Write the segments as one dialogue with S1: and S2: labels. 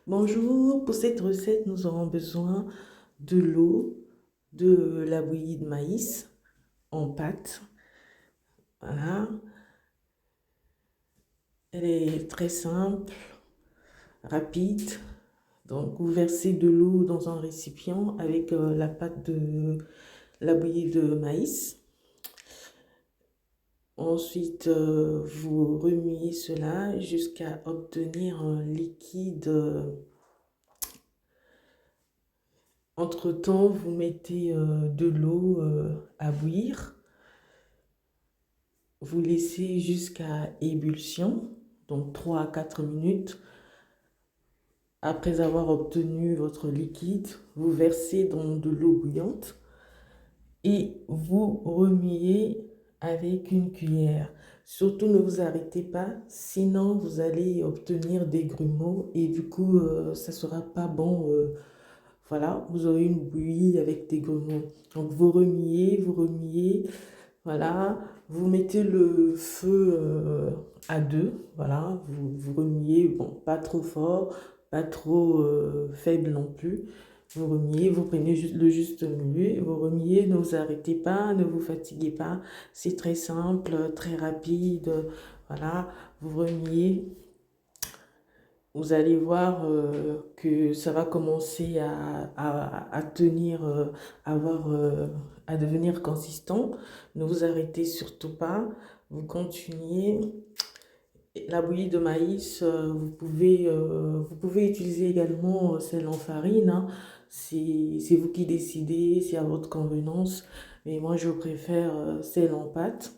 S1: Bonjour, pour cette recette, nous aurons besoin de l'eau, de la bouillie de maïs en pâte. Voilà, elle est très simple, rapide. Donc, vous versez de l'eau dans un récipient avec la pâte de la bouillie de maïs. Ensuite, vous remuez cela jusqu'à obtenir un liquide. Entre-temps, vous mettez de l'eau à bouillir. Vous laissez jusqu'à ébullition, donc 3 à 4 minutes. Après avoir obtenu votre liquide, vous versez dans de l'eau bouillante et vous remuez avec une cuillère. Surtout ne vous arrêtez pas, sinon vous allez obtenir des grumeaux et du coup ça ne sera pas bon. Voilà, vous aurez une bouillie avec des grumeaux. Donc vous remuez, voilà, vous mettez le feu à 2, voilà, vous remuez, bon, pas trop fort, pas trop faible non plus. Vous remuez, vous prenez le juste milieu, vous remuez, ne vous arrêtez pas, ne vous fatiguez pas. C'est très simple, très rapide, voilà, vous remuez. Vous allez voir que ça va commencer à tenir, avoir, à devenir consistant. Ne vous arrêtez surtout pas. Vous continuez. La bouillie de maïs, vous pouvez utiliser également celle en farine, hein. C'est vous qui décidez, c'est à votre convenance. Mais moi, je préfère celle en pâte.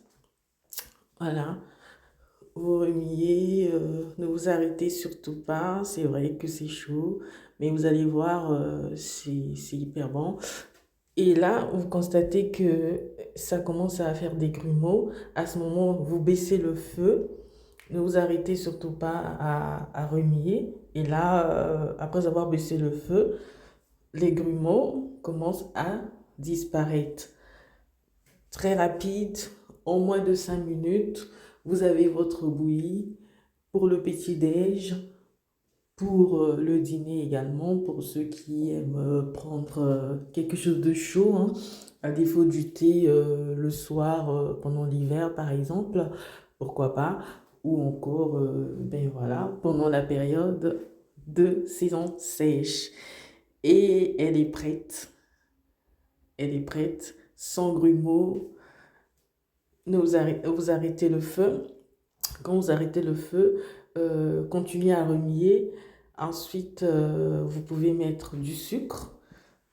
S1: Voilà. Vous remuez, ne vous arrêtez surtout pas. C'est vrai que c'est chaud, mais vous allez voir, c'est hyper bon. Et là, vous constatez que ça commence à faire des grumeaux. À ce moment, vous baissez le feu. Ne vous arrêtez surtout pas à remuer. Et là, après avoir baissé le feu, les grumeaux commencent à disparaître. Très rapide, en moins de 5 minutes, vous avez votre bouillie pour le petit-déj, pour le dîner également, pour ceux qui aiment prendre quelque chose de chaud, hein, à défaut du thé le soir pendant l'hiver par exemple, pourquoi pas, ou encore, ben voilà, pendant la période de saison sèche. Et elle est prête, sans grumeaux. Vous arrêtez le feu. Quand vous arrêtez le feu, continuez à remuer. Ensuite, vous pouvez mettre du sucre.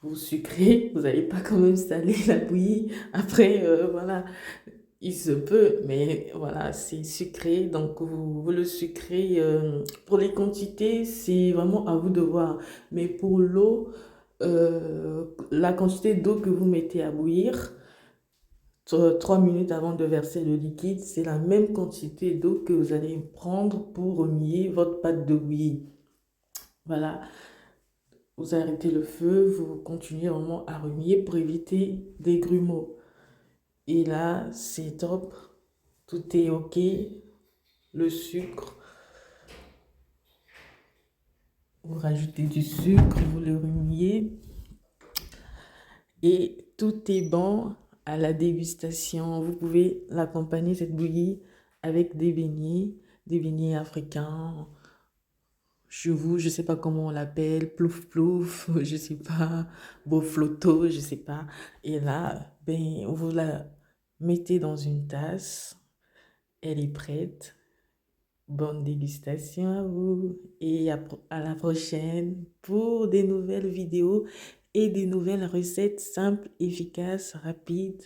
S1: Vous sucrez, vous n'allez pas quand même saler la bouillie. Après, voilà, il se peut, mais voilà, c'est sucré. Donc, vous le sucrez. Pour les quantités, c'est vraiment à vous de voir. Mais pour l'eau, la quantité d'eau que vous mettez à bouillir, 3 minutes avant de verser le liquide, c'est la même quantité d'eau que vous allez prendre pour remuer votre pâte de bouillie. Voilà, vous arrêtez le feu, vous continuez vraiment à remuer pour éviter des grumeaux. Et là, c'est top, tout est ok, le sucre, vous rajoutez du sucre, vous le remuez et tout est bon à la dégustation. Vous pouvez l'accompagner, cette bouillie, avec des beignets africains. Chez vous, je sais pas comment on l'appelle, plouf plouf, je sais pas, bofloto, je sais pas. Et là, ben, vous la mettez dans une tasse, elle est prête. Bonne dégustation à vous et à la prochaine pour des nouvelles vidéos et des nouvelles recettes simples, efficaces, rapides.